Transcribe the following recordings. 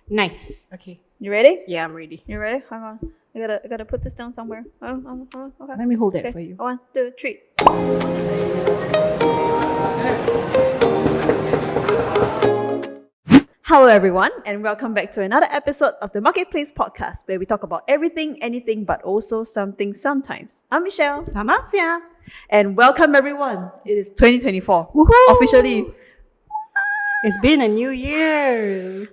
Nice. Okay. You ready? Yeah, I'm ready. You ready? Hang on. I gotta put this down somewhere. Okay. Let me hold that Okay. for you. 1, 2, 3. Hello, everyone, and welcome back to another episode of the Marketplace Podcast, where we talk about everything, anything, but also something sometimes. I'm Michelle, Noorafia. and welcome everyone. It is 2024 Woohoo! officially. It's been a new year.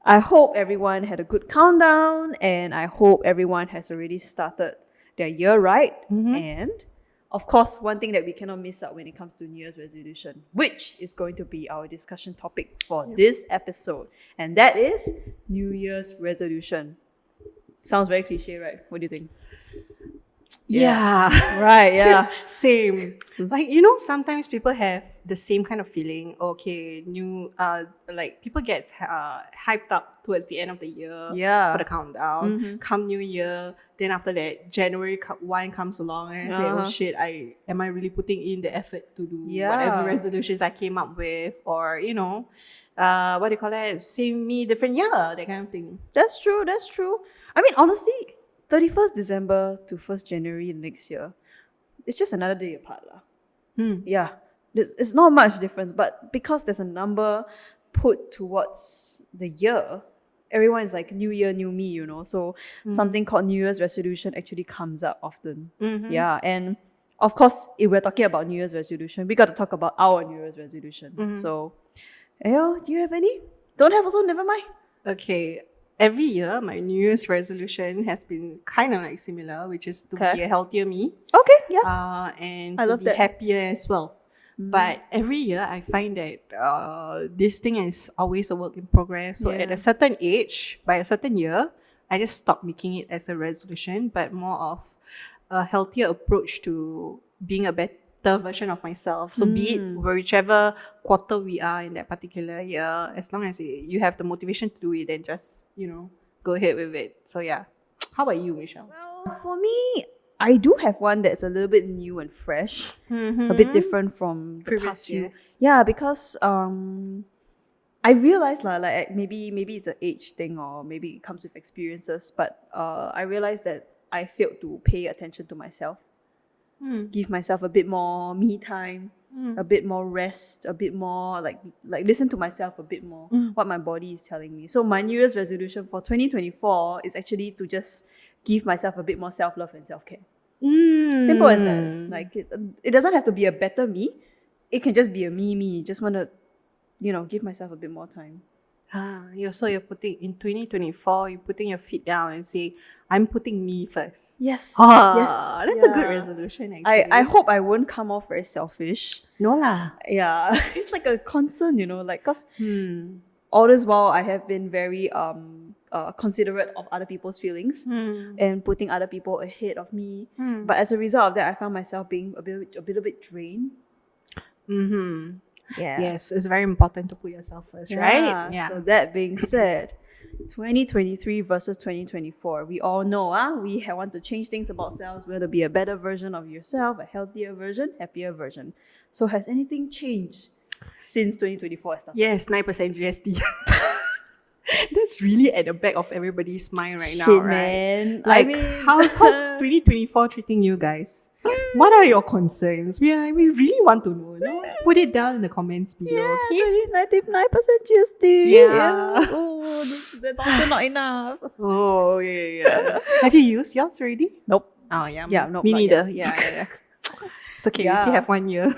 I hope everyone had a good countdown, and I hope everyone has already started their year right. And of course, one thing that we cannot miss out when it comes to New Year's resolution, which is going to be our discussion topic for this episode, and that is New Year's resolution. Sounds very cliche, right? What do you think? Yeah. Right, yeah. Same. Like, sometimes people have the same kind of feeling. Okay, like people get hyped up towards the end of the year Yeah. for the countdown. Come New Year, then after that, January 1 comes along and I say, oh shit, am I really putting in the effort to do whatever resolutions I came up with, or what do you call that? Same me, different year, that kind of thing. That's true. I mean, honestly, 31st December to 1st January next year, it's just another day apart. Yeah, it's not much difference, but because there's a number put towards the year, everyone is like, new year, new me, so something called New Year's resolution actually comes up often. Yeah, and of course, if we're talking about New Year's resolution, we got to talk about our New Year's resolution. So, do you have any? Don't have also, never mind. Okay. Every year, my New Year's resolution has been kind of like similar, which is to be a healthier me. Okay, yeah. And I to love be that. happier as well. But every year, I find that this thing is always a work in progress. So at a certain age, by a certain year, I just stop making it as a resolution, but more of a healthier approach to being a better version of myself. So be it whichever quarter we are in that particular year, as long as you have the motivation to do it, then just go ahead with it. So yeah. How about you, Michelle? Well, for me, I do have one that's a little bit new and fresh, a bit different from the Previous past few. years. Yeah, because I realized like maybe it's an age thing, or maybe it comes with experiences, but I realized that I failed to pay attention to myself. Give myself a bit more me time, a bit more rest, a bit more like listen to myself a bit more, what my body is telling me. So my New Year's resolution for 2024 is actually to just give myself a bit more self-love and self-care. Simple as that. Like it doesn't have to be a better me. It can just be a me. Just want to, give myself a bit more time. You're putting in 2024, you're putting your feet down and say, I'm putting me first. Yes. That's a good resolution, actually. I hope I won't come off very selfish. No lah. Yeah. It's like a concern, like, because all this while I have been very considerate of other people's feelings and putting other people ahead of me. But as a result of that, I found myself being a little bit drained. Yeah. Yes, it's very important to put yourself first, right? Yeah. So that being said, 2023 versus 2024, we all know we want to change things about ourselves. We want to be a better version of yourself, a healthier version, happier version. So has anything changed since 2024 started? Yes, 9% GST. That's really at the back of everybody's mind right now, Shit, right? man. Like, how's 2024 treating you guys? What are your concerns? We really want to know. Put it down in the comments below. Yeah, 99% GST. Yeah. Oh, that's also not enough. Oh, yeah. Have you used yours already? Nope. Oh, yeah. Yeah, nope, Me not neither. yet. Yeah. It's okay. We still have 1 year.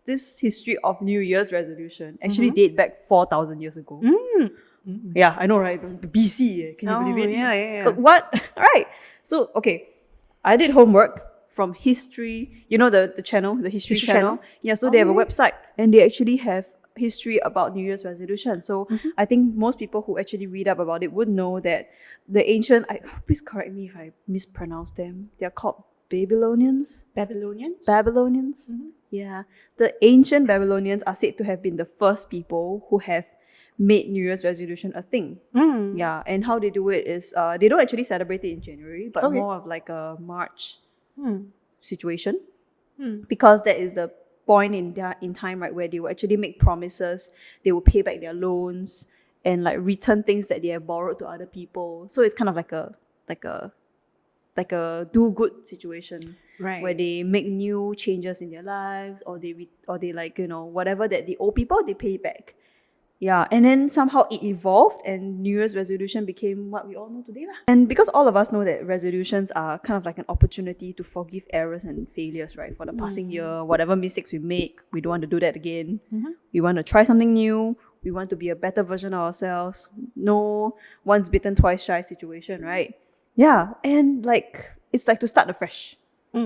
This history of New Year's resolution actually date back 4,000 years ago. Yeah, I know, right? BC. Can you believe it? Yeah. What? Right. So, okay. I did homework from history. The channel, the history channel. Yeah, so they have a website and they actually have history about New Year's resolution. So I think most people who actually read up about it would know that the ancient, please correct me if I mispronounce them. They're called Babylonians. Babylonians? Yeah. The ancient Babylonians are said to have been the first people who have made New Year's resolution a thing. Yeah, and how they do it is they don't actually celebrate it in January, but more of like a March situation, because that is the point in time, right, where they will actually make promises, they will pay back their loans, and like return things that they have borrowed to other people. So it's kind of like a do good situation, Right. where they make new changes in their lives, or they like, whatever that they owe people, they pay back. Yeah, and then somehow it evolved, and New Year's resolution became what we all know today lah. And because all of us know that resolutions are kind of like an opportunity to forgive errors and failures, right? For the passing year, whatever mistakes we make, we don't want to do that again. We want to try something new. We want to be a better version of ourselves. No once bitten, twice shy situation, right? Yeah, and like it's like to start afresh.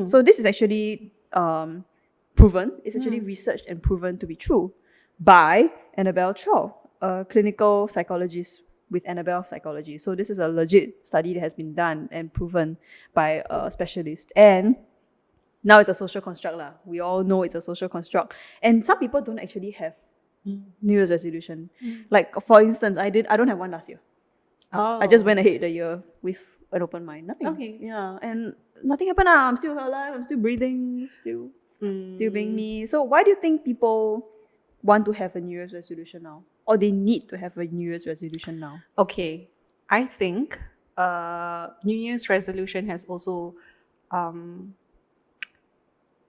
So this is actually proven. It's actually researched and proven to be true by Annabelle Chow, a clinical psychologist with Annabelle Psychology. So this is a legit study that has been done and proven by a specialist. And now it's a social construct lah. We all know it's a social construct. And some people don't actually have New Year's resolution. Like for instance, I don't have one last year. I just went ahead the year with an open mind. Nothing. Okay. Yeah, and nothing happened. I'm still alive. I'm still breathing. Still being me. So why do you think people want to have a New Year's resolution now, or they need to have a New Year's resolution now? Okay, I think New Year's resolution has also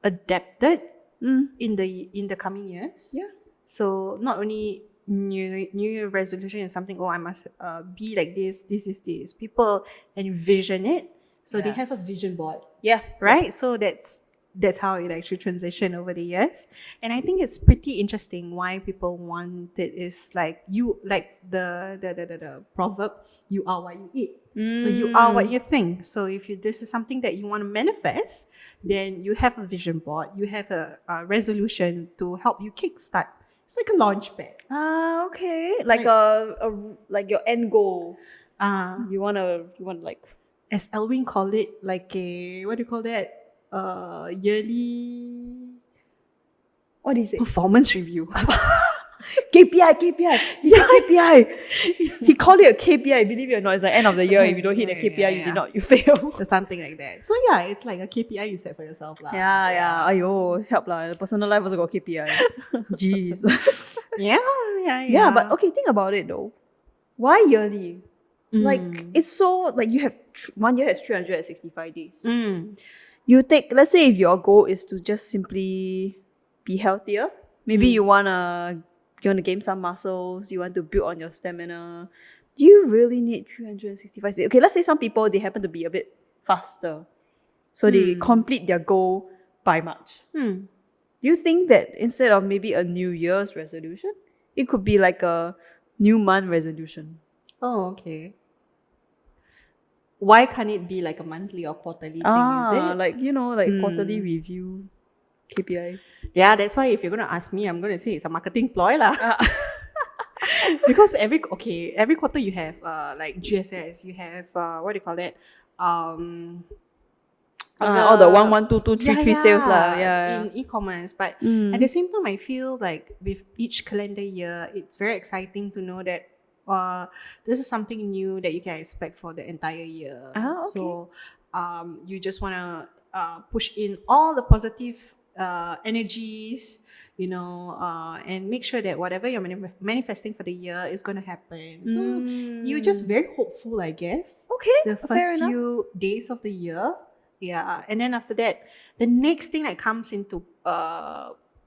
adapted in the coming years. Yeah. So not only New Year resolution is something, I must be like this is this. People envision it, so they have a Yes. vision board, Yeah. right? So that's how it actually transitioned over the years. And I think it's pretty interesting why people want it is like the proverb, you are what you eat. So you are what you think. So if this is something that you want to manifest, then you have a vision board, you have a resolution to help you kickstart. It's like a launch pad. Okay. Like a like your end goal. Uh, You wanna like as Elwin called it, like a, what do you call that? Yearly what is it? performance review. KPI. He said KPI. He called it a KPI. Believe it or not, it's like end of the year. If you don't hit the KPI, you fail. Or something like that. So yeah, it's like a KPI you set for yourself lah. Yeah. Ayo, help lah. The personal life also got KPI. Jeez. Yeah. But okay, think about it though. Why yearly? Like it's so like you have 1 year has 365 days. You take, let's say if your goal is to just simply be healthier, maybe you wanna gain some muscles, you want to build on your stamina. Do you really need 365 days? Okay, let's say some people they happen to be a bit faster, so they complete their goal by March. Do you think that instead of maybe a New Year's resolution, it could be like a new month resolution? Oh, okay. Why can't it be like a monthly or quarterly thing, is it? Like quarterly review, KPI. Yeah, that's why if you're gonna ask me, I'm gonna say it's a marketing ploy lah. Because every quarter you have like GSS, you have what do you call that? All the 1, 1, 2, 2, 3, 3 sales lah. In e-commerce. But at the same time, I feel like with each calendar year, it's very exciting to know that this is something new that you can expect for the entire year. Okay. So you just want to push in all the positive energies, and make sure that whatever you're manifesting for the year is going to happen. So you're just very hopeful, I guess. Okay, The first few days of the year. Yeah. And then after that, the next thing that comes into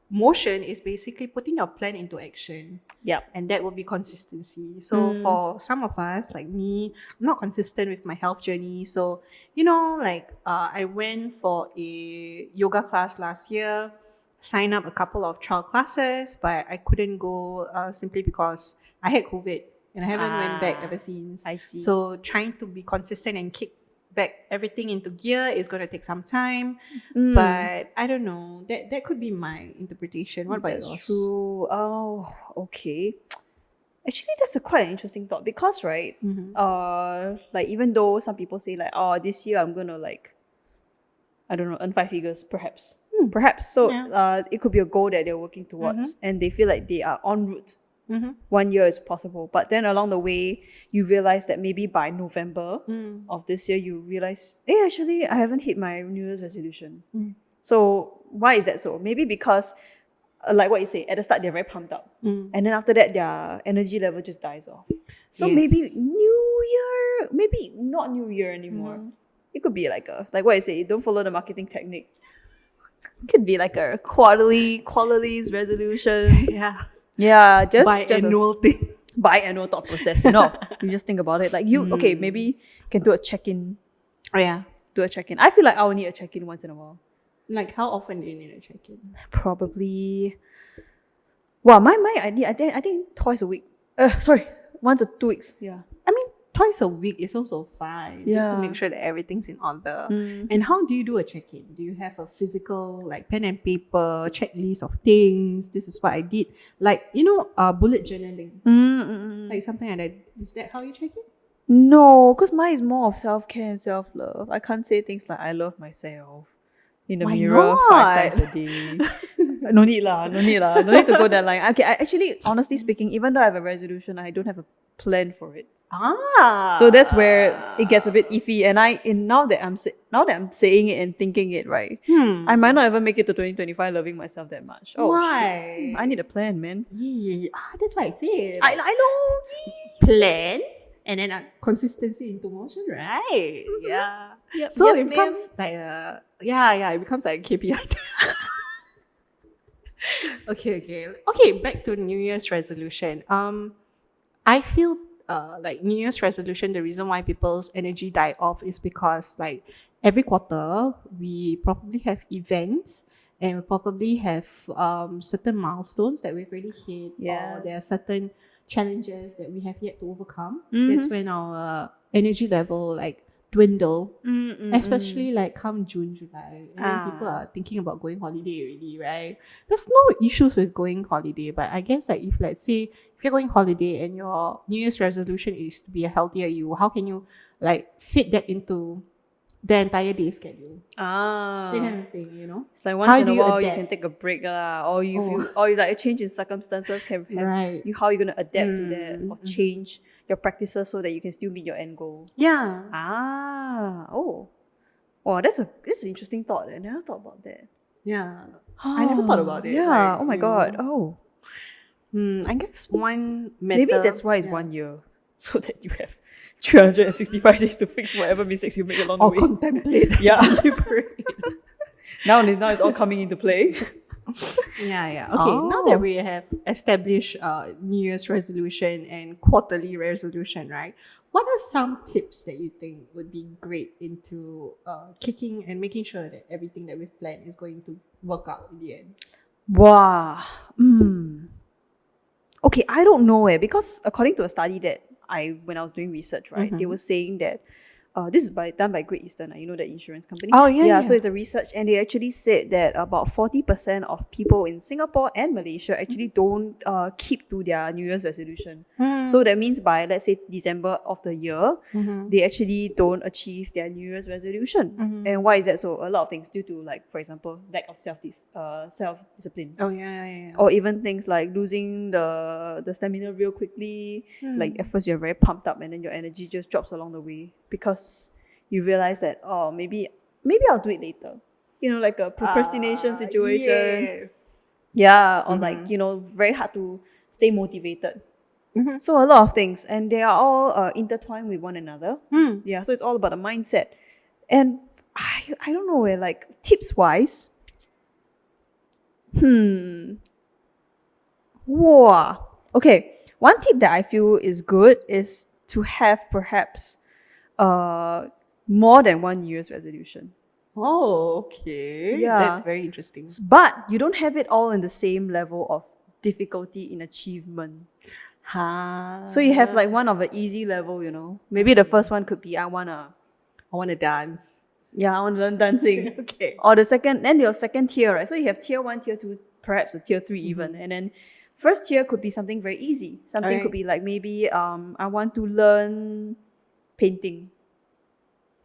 motion is basically putting your plan into action. Yeah. And that will be consistency. So for some of us, like me, I'm not consistent with my health journey. So, I went for a yoga class last year, signed up a couple of trial classes, but I couldn't go simply because I had COVID and I haven't went back ever since. I see. So trying to be consistent and kick back everything into gear is going to take some time. But I don't know. That could be my interpretation. What about yours? That's true. Oh, okay. Actually, that's quite an interesting thought because, right, like even though some people say like, oh, this year I'm gonna like, I don't know, earn 5 figures, perhaps. So it could be a goal that they're working towards, and they feel like they are en route. 1 year is possible, but then along the way, you realize that maybe by November of this year, you realize, hey, actually, I haven't hit my New Year's resolution. So why is that so? Maybe because like what you say, at the start they're very pumped up. And then after that their energy level just dies off. So Yes. maybe New Year, maybe not New Year anymore. It could be like what I say, don't follow the marketing technique. It could be like a quarterly's resolution. Yeah. Yeah, just Biannual thing. biannual thought process, you just think about it. Like okay, maybe you can do a check-in. Oh, yeah. Do a check-in. I feel like I'll need a check-in once in a while. Like, how often do you need a check-in? Probably. Wow, I think twice a week. Sorry, once or 2 weeks. Yeah. I mean, twice a week is also fine, just to Yeah. make sure that everything's in order. And how do you do a check-in? Do you have a physical, like, pen and paper checklist of things? This is what I did. Like, bullet journaling. Like something like that. Is that how you check in? No, because mine is more of self-care and self-love. I can't say things like I love myself in the Why mirror not? 5 times a day. No need to go that line. Okay, I actually, honestly speaking, even though I have a resolution, I don't have a plan for it. So that's where it gets a bit iffy. And now that I'm saying it and thinking it, right, I might not even make it to 2025 loving myself that much. Oh, Why? shit. I need a plan, man. Yeah, that's why I said. I know. Plan and then consistency into motion, right? Yeah. Yep. So Yes, it ma'am. becomes like it becomes like a KPI. Okay. Back to New Year's resolution. I feel like New Year's resolution, the reason why people's energy die off is because like every quarter we probably have events and we probably have certain milestones that we've already hit, or there are certain challenges that we have yet to overcome. That's when our energy level like dwindle, especially like come June, July, and then people are thinking about going holiday already, right? There's no issues with going holiday, but I guess like if let's say if you're going holiday and your New Year's resolution is to be a healthier you, how can you like fit that into the entire day schedule? That kind of thing, It's like How once in do a you while you adapt? can take a break or you like a change in circumstances can have Right. how you're gonna adapt to that or change your practices so that you can still meet your end goal. Yeah. That's an interesting thought. I never thought about that. Yeah. I never thought about it. Yeah. like, Oh my god. Oh, I guess one maybe method. that's why it's 1 year, so that you have 365 days to fix whatever mistakes you make along the Or way. contemplate. Yeah. Deliberate. Now it's all coming into play. Yeah. Okay, now that we have established New Year's resolution and quarterly resolution, right? What are some tips that you think would be great into kicking and making sure that everything that we've planned is going to work out in the end? Wow. Okay, I don't know because according to a study that when I was doing research, right, they were saying that this is done by Great Eastern, the insurance company. Oh, yeah. So it's a research, and they actually said that about 40% of people in Singapore and Malaysia actually don't keep to their New Year's resolution. So that means by, let's say, December of the year, they actually don't achieve their New Year's resolution. And why is that so? A lot of things due to, like, for example, lack of self-discipline. Oh, yeah. Or even things like losing the stamina real quickly. Like at first you're very pumped up and then your energy just drops along the way because you realize that, maybe I'll do it later. Like a procrastination situation. Yes. Yeah, or like, very hard to stay motivated. So a lot of things, and they are all intertwined with one another. Yeah, so it's all about the mindset. And I don't know where, like, tips wise. Wow. Okay. One tip that I feel is good is to have perhaps more than 1 year's resolution. Oh, okay. Yeah. That's very interesting. But you don't have it all in the same level of difficulty in achievement. So you have like one of an easy level, Maybe the first one could be I wanna dance. Yeah, I want to learn dancing. Okay. Or then your second tier, right? So you have tier 1, tier 2, perhaps a tier 3 even. And then first tier could be something very easy. Something could be like maybe I want to learn painting.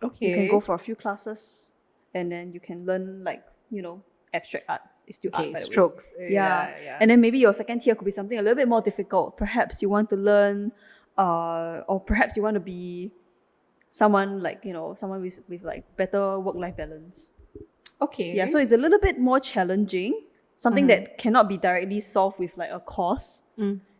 Okay. You can go for a few classes and then you can learn like, abstract art. It's still art, by the way. Strokes. Yeah. And then maybe your second tier could be something a little bit more difficult. Perhaps you want to learn or perhaps you want to be someone like, someone with like better work-life balance. Okay. Yeah, so it's a little bit more challenging. something that cannot be directly solved with like a course.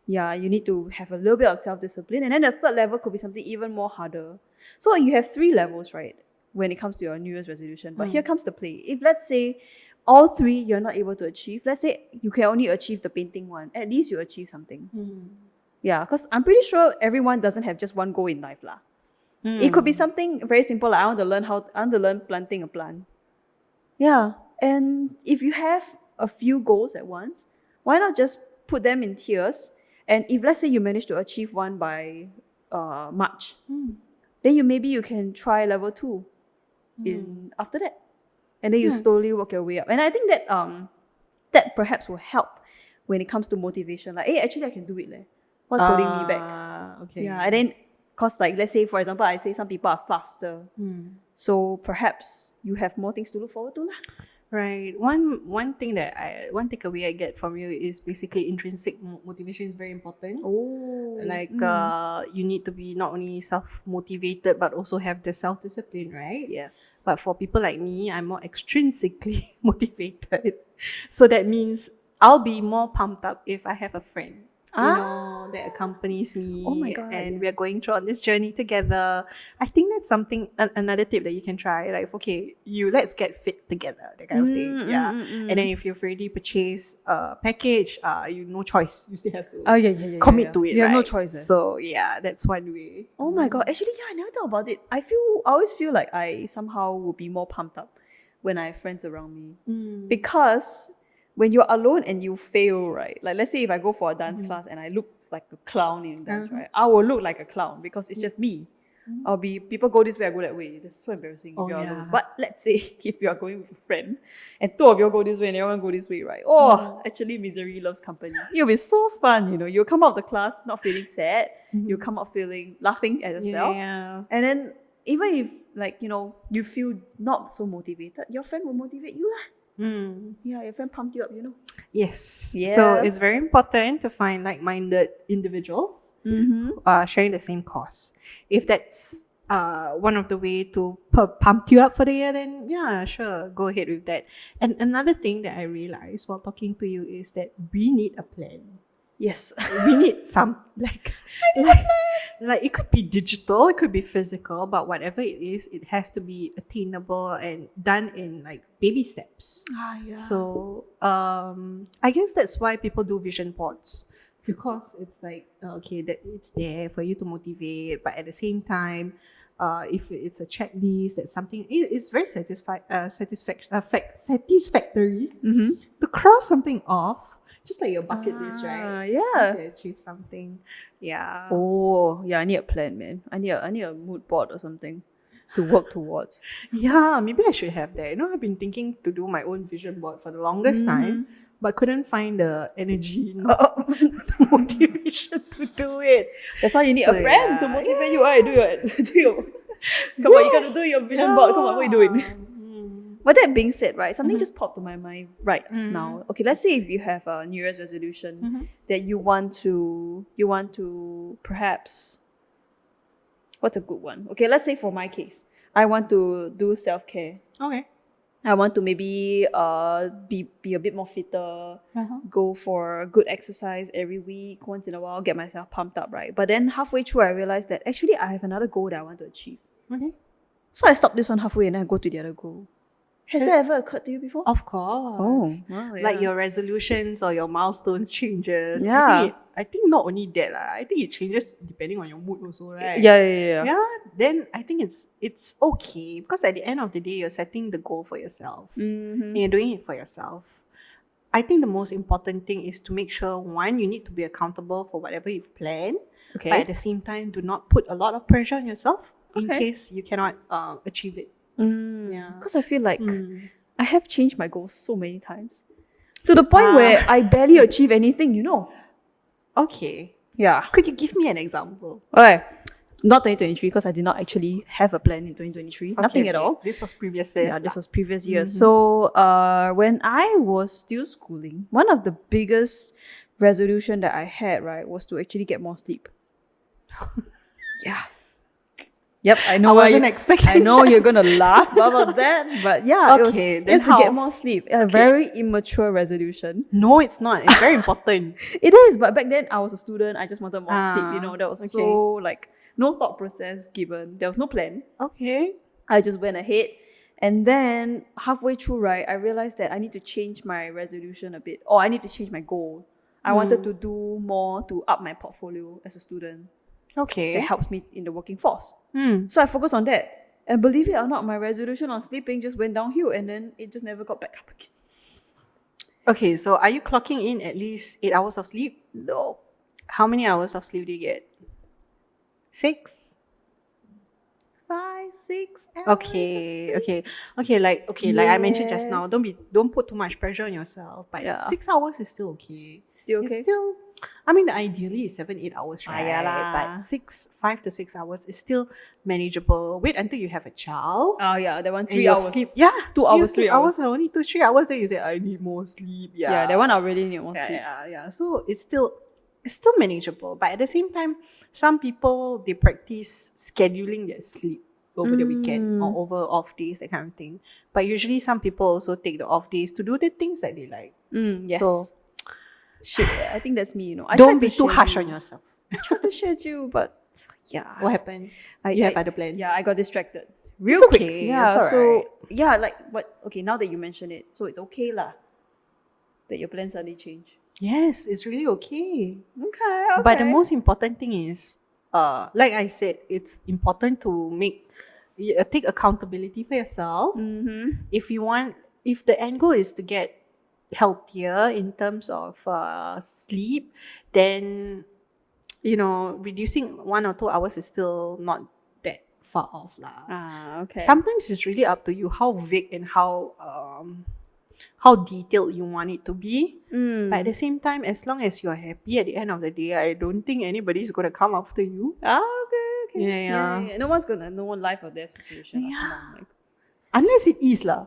Yeah, you need to have a little bit of self-discipline. And then the third level could be something even more harder. So you have 3 levels, right, when it comes to your New Year's resolution. But here comes the play. If let's say all 3 you're not able to achieve, let's say you can only achieve the painting one, at least you achieve something. Yeah, because I'm pretty sure everyone doesn't have just one goal in life lah. It could be something very simple, like I want to learn planting a plant. Yeah, and if you have a few goals at once, why not just put them in tiers? And if let's say you manage to achieve one by March, then maybe you can try level 2 in after that, and then you slowly work your way up. And I think that that perhaps will help when it comes to motivation. Like, hey, actually I can do it. What's holding me back? Okay. Yeah, and then because like let's say for example, I say some people are faster, so perhaps you have more things to look forward to lah. Right. One takeaway I get from you is basically intrinsic motivation is very important. Oh, Like you need to be not only self-motivated but also have the self-discipline, right? yes. But for people like me, I'm more extrinsically motivated. So that means I'll be more pumped up if I have a friend, that accompanies me. Oh my God, and yes. we're going through on this journey together. I think that's something, another tip that you can try. Like, okay, let's get fit together, that kind of thing. Yeah. And then if you've already purchased a package, you no choice. You still have to commit to it. You have no right? choice. So yeah, that's one way. Oh my God, actually, yeah, I never thought about it. I always feel like I somehow will be more pumped up when I have friends around me, because when you're alone and you fail, right? Like let's say if I go for a dance class and I look like a clown in dance, right? I will look like a clown because it's just me. I'll be, people go this way, I go that way. That's so embarrassing if you're alone. But let's say if you are going with a friend and 2 of you go this way and everyone go this way, right? Actually misery loves company. It'll be so fun, You'll come out of the class not feeling sad. You'll come out feeling laughing at yourself. Yeah. And then even if like, you feel not so motivated, your friend will motivate you lah. Yeah, your friend pumped you up, Yes. Yes. So it's very important to find like-minded individuals sharing the same cause. If that's one of the way to pump you up for the year, then yeah, sure, go ahead with that. And another thing that I realized while talking to you is that we need a plan. Yes. We need some like it could be digital, it could be physical, but whatever it is, it has to be attainable and done in like baby steps. Yeah. So I guess that's why people do vision boards, because it's like okay, that it's there for you to motivate, but at the same time, if it's a checklist, that's something it's very satisfactory to cross something off. Just like your bucket list, right? Yeah. Once you achieve something. Yeah. Oh, yeah, I need a plan, man. I need a mood board or something to work towards. Yeah, maybe I should have that. I've been thinking to do my own vision board for the longest time, but couldn't find the energy, the motivation to do it. That's why you need a friend to motivate you. Right? Do your come on, you gotta do your vision board. Come on, what are you doing? But that being said, right, something just popped to my mind right now. Okay, let's say if you have a New Year's resolution that you want to perhaps, what's a good one? Okay, let's say for my case, I want to do self-care. Okay. I want to maybe be a bit more fitter, go for good exercise every week, once in a while, get myself pumped up, right? But then halfway through, I realized that actually I have another goal that I want to achieve. Okay. So I stop this one halfway and then I go to the other goal. Has that ever occurred to you before? Of course. Wow, yeah. Like your resolutions or your milestones changes. Yeah. I think not only that, I think it changes depending on your mood also, right? Yeah. Yeah, then I think it's okay, because at the end of the day, you're setting the goal for yourself. And you're doing it for yourself. I think the most important thing is to make sure, one, you need to be accountable for whatever you've planned. Okay. But at the same time, do not put a lot of pressure on yourself in case you cannot achieve it. Yeah. Because I feel like I have changed my goals so many times to the point where I barely achieve anything, Okay. Yeah. Could you give me an example? Okay. Not 2023, because I did not actually have a plan in 2023. Nothing at all. This was previous years. Yeah, this was previous years. So when I was still schooling, one of the biggest resolution that I had, right, was to actually get more sleep. Yeah. Yep, I know. I wasn't expecting I know that. you're gonna laugh about that, but yeah, Okay, it then was just to get how? more sleep. A very immature resolution. No, it's not. It's very important. It is, but back then I was a student. I just wanted more sleep. Ah, That was okay. so like no thought process given. There was no plan. Okay. I just went ahead. And then halfway through, right, I realized that I need to change my resolution a bit, or I need to change my goal. I wanted to do more to up my portfolio as a student that Okay. helps me in the working force. Hmm. So I focused on that. And believe it or not, my resolution on sleeping just went downhill and then it just never got back up again. Okay, so are you clocking in at least 8 hours of sleep? No. How many hours of sleep do you get? 6? 5, 6 hours. Okay. Like I mentioned just Yeah. now, don't put too much pressure on yourself. But Yeah. 6 hours is still okay. Still okay? It's still, I mean, ideally it's 7-8 hours, right? Yeah lah. But 5 to 6 hours is still manageable. Wait until you have a child. Oh yeah, that one And 3 your hours. sleep, yeah, 2 you hours, sleep 3 hours. only 2-3 hours. Then you say I need more sleep. Yeah, that one I really need more sleep. Yeah. So it's still manageable. But at the same time, some people they practice scheduling their sleep over the weekend or over off days, that kind of thing. But usually some people also take the off days to do the things that they like. Yes. So shit, I think that's me, I don't tried be to too harsh schedule. on yourself. I tried to schedule, but yeah. What happened? You have other plans? Yeah, I got distracted. Real It's quick. okay, Yeah, it's so alright. yeah, like but okay, now that you mention it, so it's okay lah. That your plans suddenly change. Yes, it's really okay. Okay. But the most important thing is, like I said, it's important to take accountability for yourself. If the end goal is to get healthier in terms of sleep, then reducing 1 or 2 hours is still not that far off lah. Okay. Sometimes it's really up to you how vague and how detailed you want it to be. But at the same time, as long as you're happy at the end of the day, I don't think anybody's gonna come after you. Okay. Yeah. No one life or death situation. Yeah. Come on, like, unless it is lah.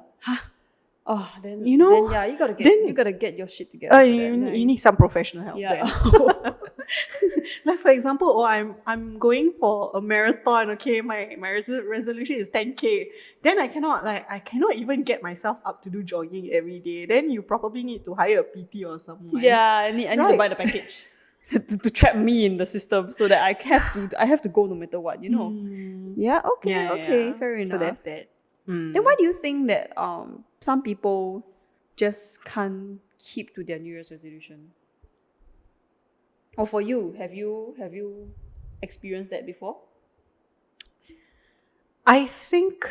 then You yeah, you gotta get your shit together. You need some professional help. Yeah. Then. Like for example, I'm going for a marathon. Okay, my resolution is 10K. Then I cannot even get myself up to do jogging every day. Then you probably need to hire a PT or someone. Yeah, I need to buy the package to trap me in the system so that I have to go no matter what. Yeah. Okay. Fair enough. So that's that. Then why do you think that some people just can't keep to their New Year's resolution? Or for you, have you experienced that before? I think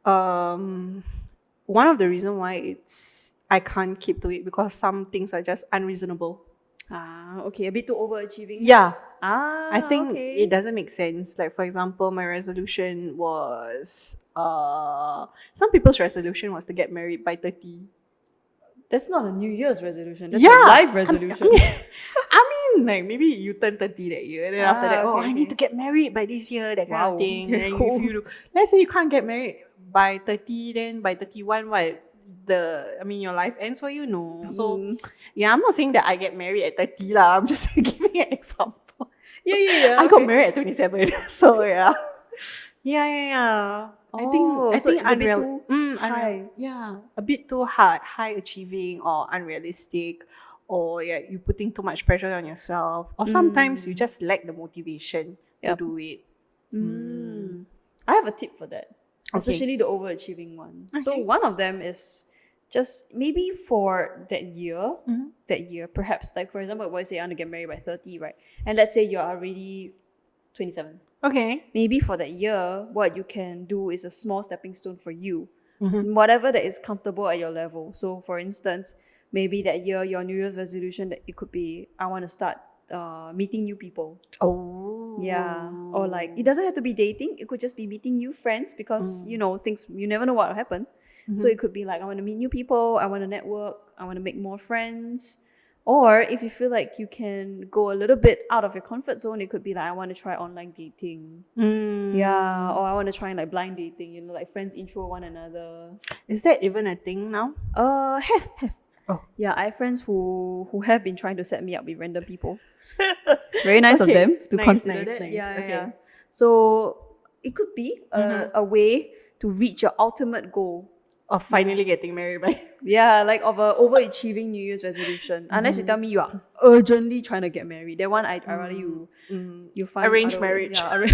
one of the reasons why I can't keep to it because some things are just unreasonable. Okay, a bit too overachieving. Yeah. I think okay. it doesn't make sense. Like for example, my resolution was some people's resolution was to get married by 30. That's not a New Year's resolution. That's a life resolution. I mean, like maybe you turn 30 that year, and then after that, I need to get married by this year, that kind of thing. And then let's say you can't get married by 30, then by 31, your life ends for you, no. So yeah, I'm not saying that I get married at 30 lah. I'm just giving an example. Yeah. I got married at 27, so yeah. Yeah. I think unreal. High. Yeah, a bit too high achieving or unrealistic, or you putting too much pressure on yourself, or sometimes you just lack the motivation to do it. I have a tip for that, especially the overachieving one. Okay. So one of them is just maybe for that year, perhaps like for example, what I say I want to get married by 30, right? And let's say you're already 27. Okay. Maybe for that year, what you can do is a small stepping stone for you. Whatever that is comfortable at your level. So for instance, maybe that year, your New Year's resolution, that it could be, I want to start meeting new people. Oh. Yeah. Or like, it doesn't have to be dating. It could just be meeting new friends because, things, you never know what will happen. So it could be like, I want to meet new people. I want to network. I want to make more friends. Or if you feel like you can go a little bit out of your comfort zone, it could be like, I want to try online dating. Yeah. Or I want to try like blind dating, like friends intro one another. Is that even a thing now? Have. Oh. Yeah, I have friends who have been trying to set me up with random people. Very nice of them to consider that. Nice. Yeah, Okay. yeah. So it could be a way to reach your ultimate goal. Of finally getting married by. Yeah, like of a overachieving New Year's resolution. Unless you tell me you are urgently trying to get married, that one I rather you find Arranged other way. marriage. Yeah,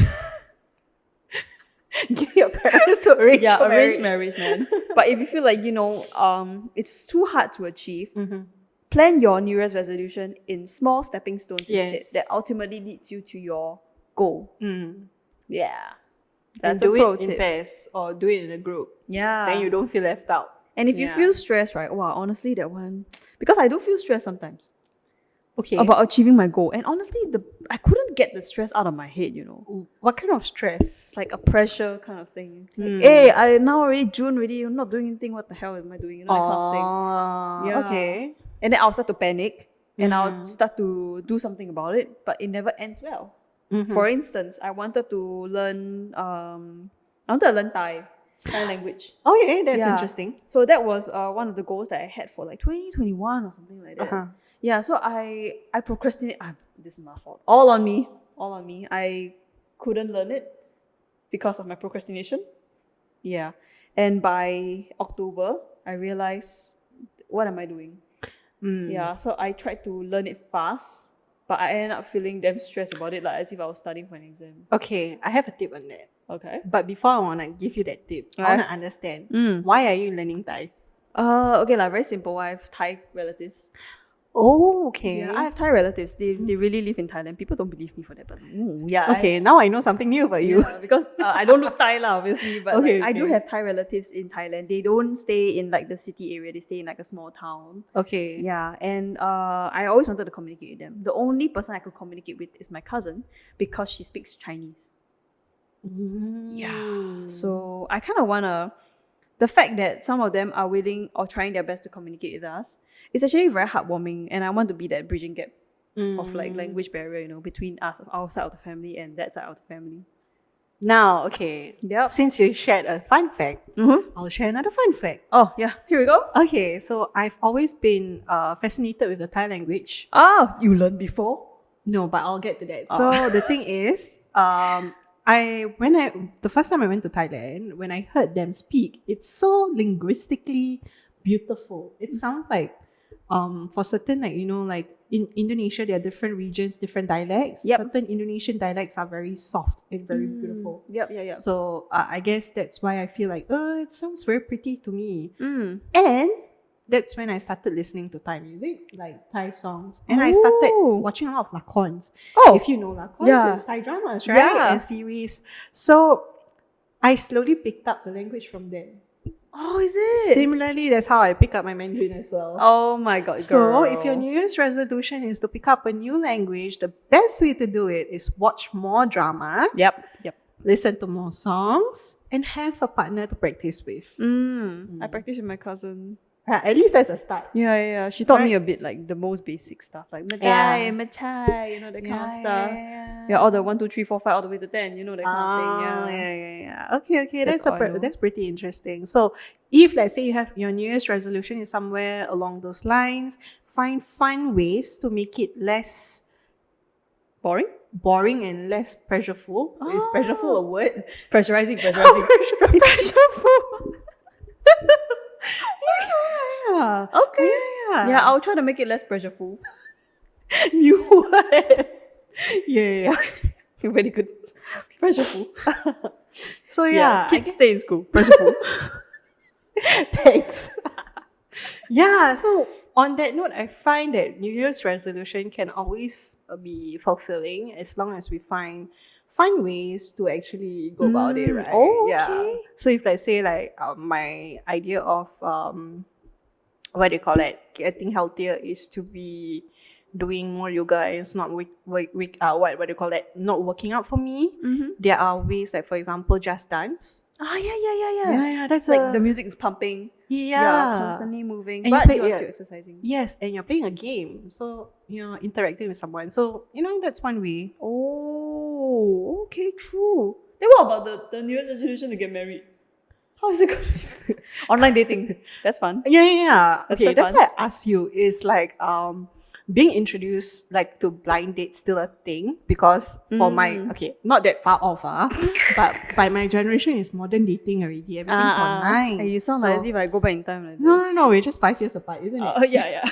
Get your parents to arrange yeah, your arranged marriage. marriage, man. But if you feel like it's too hard to achieve, plan your New Year's resolution in small stepping stones Yes. instead. That ultimately leads you to your goal. Yeah, And that's a do pro it in tip. pairs or do it in a group. Yeah, Then you don't feel left out. and if you feel stressed, right? Wow, honestly, that one, because I do feel stressed sometimes Okay. about achieving my goal, and honestly, I couldn't get the stress out of my head. What kind of stress? It's like a pressure kind of thing. Like, hey, I now already June already. I'm not doing anything. What the hell am I doing? That kind of thing. Yeah. Okay. And then I'll start to panic, and I'll start to do something about it, but it never ends well. For instance, I wanted to learn Thai language. Okay, that's Yeah. interesting. So that was one of the goals that I had for like 2021 or something like that. Yeah, so I procrastinate. This is my fault. All on me. I couldn't learn it because of my procrastination. Yeah. And by October, I realized, what am I doing? Yeah, so I tried to learn it fast, but I ended up feeling damn stressed about it, like as if I was studying for an exam. Okay, I have a tip on that. Okay. But before I want to give you that tip, I want to understand why are you learning Thai? Okay, very simple. I have Thai relatives. Oh, okay. Yeah, I have Thai relatives. They really live in Thailand. People don't believe me for that, but yeah. Okay, now I know something new about you. Yeah, because I don't look Thai lah, obviously, but Okay, I do okay. have Thai relatives in Thailand. They don't stay in like the city area. They stay in like a small town. Okay. Yeah, and I always wanted to communicate with them. The only person I could communicate with is my cousin because she speaks Chinese. Yeah. So I kind of wanna. The fact that some of them are willing or trying their best to communicate with us is actually very heartwarming, and I want to be that bridging gap of like language barrier, between us, our side of the family, and that side of the family. Now, okay. Yep. Since you shared a fun fact, I'll share another fun fact. Oh yeah, here we go. Okay, so I've always been fascinated with the Thai language. Oh, you learned before? No, but I'll get to that. So the thing is, the first time I went to Thailand, when I heard them speak, it's so linguistically beautiful. It sounds like for certain, like like in Indonesia, there are different regions, different dialects. Yep. Certain Indonesian dialects are very soft and very beautiful. Yep. So I guess that's why I feel like, it sounds very pretty to me. Mm. And that's when I started listening to Thai music, like Thai songs. And I started watching a lot of lakons. Oh. If you know lakons, Yeah. it's Thai dramas, right? Yeah. And series. So I slowly picked up the language from them. Oh, is it? Similarly, that's how I pick up my Mandarin as well. Oh my god, So girl. if your New Year's resolution is to pick up a new language, the best way to do it is watch more dramas. Yep. Listen to more songs and have a partner to practice with. I practice with my cousin. At least that's a start. Yeah. She taught me a bit, like the most basic stuff, like Madai, Machai, that kind of stuff. Yeah, all the 1, 2, 3, 4, 5, all the way to 10, that kind of thing. Yeah. Okay. That's all I know. That's pretty interesting. So, if let's say you have your New Year's resolution is somewhere along those lines, find fun ways to make it less boring and less pressureful. Is pressureful a word? Pressurizing. Pressureful. Yeah. Okay. Yeah. Yeah, I'll try to make it less pressureful. New word. Yeah. You're very good. Pressureful. So yeah, kids stay in school. Pressureful. Thanks. Yeah, so on that note, I find that New Year's resolution can always be fulfilling as long as we find fun ways to actually go about it, right? Okay. Yeah. So if let's say like my idea of getting healthier is to be doing more yoga and it's not not working out for me. There are ways like, for example, just dance. Yeah, that's like the music is pumping. Yeah, constantly moving, and but you are still exercising. Yes, and you're playing a game, so you're interacting with someone. So that's one way. Oh, okay, true. Then what about the New Year's resolution to get married? How is it going to be? Online dating. That's fun. Yeah. That's Okay, quite that's fun. why I asked you. Is like being introduced like to blind dates still a thing because for my not that far off but by my generation it's modern dating already. Everything's online. And you sound like as if I go back in time like No, we're just 5 years apart, isn't it? yeah.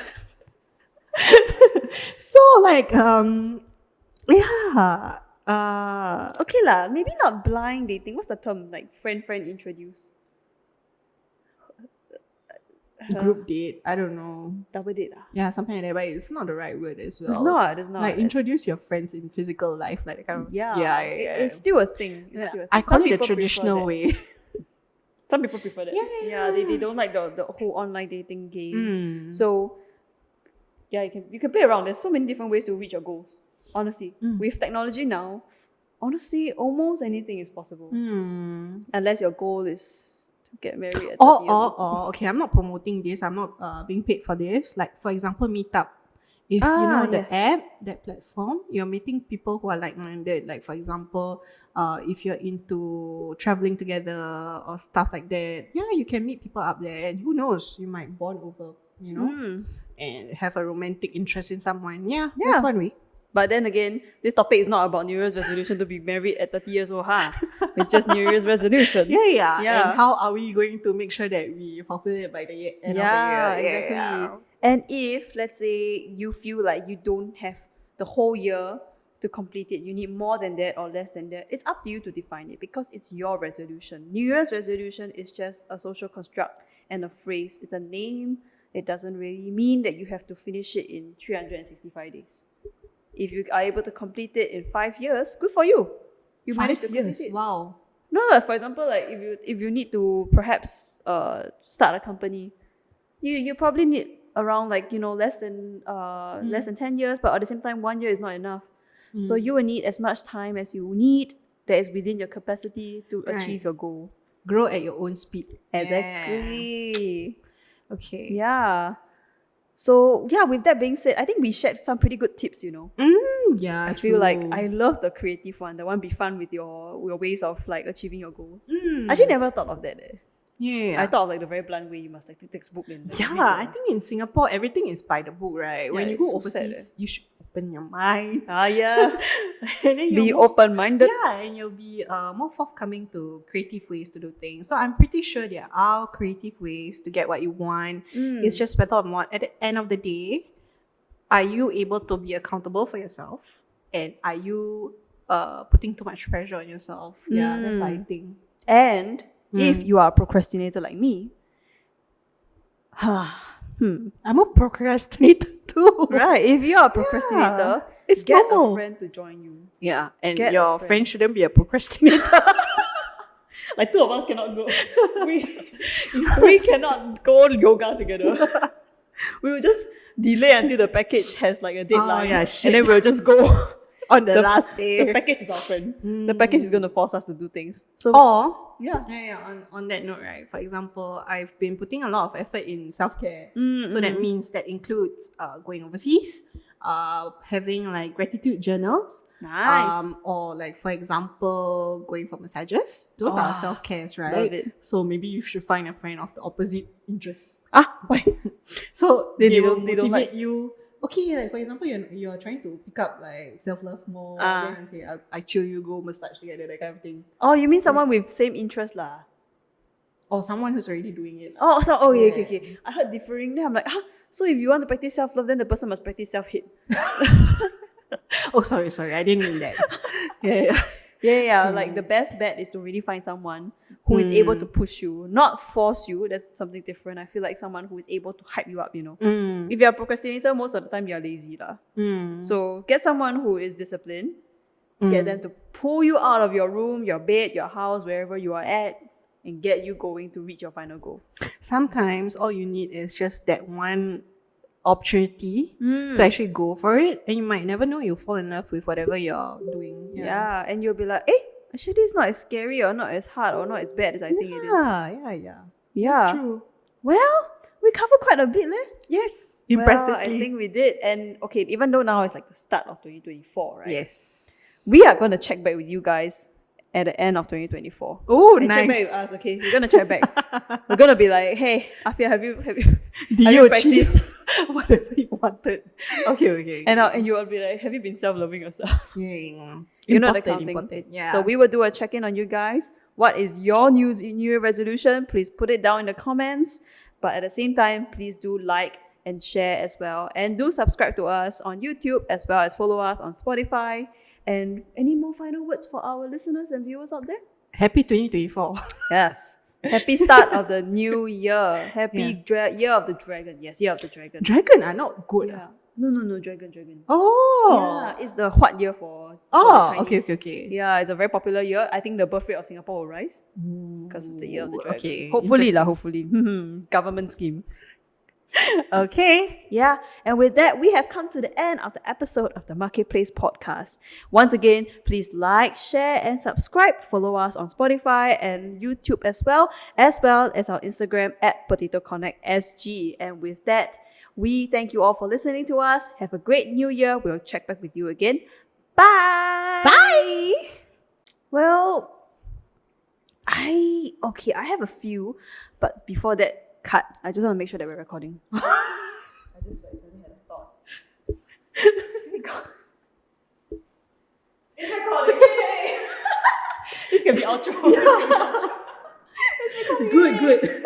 So like Okay lah, maybe not blind dating. What's the term? Like friend introduce. group date, I don't know. Double date Yeah, something like that, but it's not the right word as well. It's not. Like introduce your friends in physical life, like that kind of It's still a thing. It's still a thing. I call Some it the people traditional prefer that. way. Some people prefer that. Yeah. They don't like the whole online dating game. So yeah, you can play around. There's so many different ways to reach your goals. Honestly, with technology now, honestly, almost anything is possible. Unless your goal is to get married at 30 years old. Okay, I'm not promoting this. I'm not being paid for this. Like for example, Meetup. If you know the app, that platform, you're meeting people who are like-minded. Like for example, if you're into traveling together or stuff like that, you can meet people up there, and who knows, you might bond over, and have a romantic interest in someone. That's one way. But then again, this topic is not about New Year's resolution to be married at 30 years old, It's just New Year's resolution. Yeah. And how are we going to make sure that we fulfill it by the end of the year? Exactly. Yeah. And if, let's say, you feel like you don't have the whole year to complete it, you need more than that or less than that, it's up to you to define it because it's your resolution. New Year's resolution is just a social construct and a phrase. It's a name. It doesn't really mean that you have to finish it in 365 days. If you are able to complete it in 5 years, good for you. You managed to complete it. Wow. No, for example, like if you need to perhaps start a company, you probably need around less than 10 years, but at the same time 1 year is not enough. So you will need as much time as you need that is within your capacity to achieve your goal. Grow at your own speed. Exactly. Okay. Yeah. So with that being said, I think we shared some pretty good tips, Yeah, I feel like I love the creative one, the one be fun with your ways of like achieving your goals. I actually never thought of that. Yeah. I thought of like the very blunt way you must like the textbook and I think in Singapore everything is by the book, right? When you go so overseas, you should open your mind. Yeah. And then Be open-minded. Yeah, and you'll be more forthcoming to creative ways to do things. So I'm pretty sure there are creative ways to get what you want. It's just whether or not at the end of the day, are you able to be accountable for yourself? And are you putting too much pressure on yourself? Yeah, that's what I think. And if you are a procrastinator like me, I'm a procrastinator too. Right. If you are a procrastinator, it's get normal. a friend to join you. Yeah, and Get your a friend. friend shouldn't be a procrastinator. Like two of us cannot go. we cannot go yoga together. We will just delay until the package has like a deadline. And then we'll just go On the last day. The package is our friend. The package is going to force us to do things. So Or yeah. On that note, right? For example, I've been putting a lot of effort in self-care. So that means that includes going overseas, having like gratitude journals. Nice. Or like for example, going for massages. Those are self-cares, right? Love it. So maybe you should find a friend of the opposite interest. Why? So They will don't like- motivate you. Okay, like for example, you're trying to pick up like self-love more. Then, okay, I chill you, go massage together, that kind of thing. Oh, you mean someone with same interest lah? Or someone who's already doing it. Okay. I heard differing. Then I'm like, so if you want to practice self-love, then the person must practice self-hate. Oh, sorry, I didn't mean that. Yeah. Like the best bet is to really find someone who is able to push you, not force you. That's something different. I feel like someone who is able to hype you up, If you're a procrastinator, most of the time you're lazy lah. So get someone who is disciplined. Get them to pull you out of your room, your bed, your house, wherever you are at, and get you going to reach your final goal. Sometimes all you need is just that one opportunity to actually go for it, and you might never know, you'll fall in love with whatever you're doing. Yeah, and you'll be like, actually this is not as scary or not as hard or not as bad as I think it is. Yeah. Yeah. That's true. Well, we covered quite a bit, Yes. Well, Impressively. I think we did. And okay, even though now it's like the start of 2024, right? Yes. We are going to check back with you guys at the end of 2024. Oh, And check back nice. with us, okay? We're going to check back. We're going to be like, hey, Afia, have you Do you achieve? practiced? whatever you wanted. Okay. And you will be like, have you been self-loving yourself? Yeah. You know the kind of thing. Important. Yeah. So we will do a check-in on you guys. What is your New Year resolution? Please put it down in the comments. But at the same time, please do like and share as well. And do subscribe to us on YouTube as well as follow us on Spotify. And any more final words for our listeners and viewers out there? Happy 2024. Yes. Happy start of the new year. Happy year of the dragon. Yes, year of the dragon. Dragon are not good. Yeah. No, dragon. Oh. Yeah, it's the hot year for Oh, the Chinese. okay. Yeah, it's a very popular year. I think the birth rate of Singapore will rise because it's the year of the dragon. Okay. Hopefully. Government scheme. Okay. Yeah, and with that, we have come to the end of the episode of the Marketplace podcast. Once again, please like, share, and subscribe. Follow us on Spotify and YouTube as well as our Instagram at PotatoConnectSG. And with that, we thank you all for listening to us. Have a great new year. We'll check back with you again. Bye. Bye. Well, I have a few, but before that, cut. I just want to make sure that we're recording. I just suddenly had a thought. It's recording. Yay! This can be outro. Yeah. Good.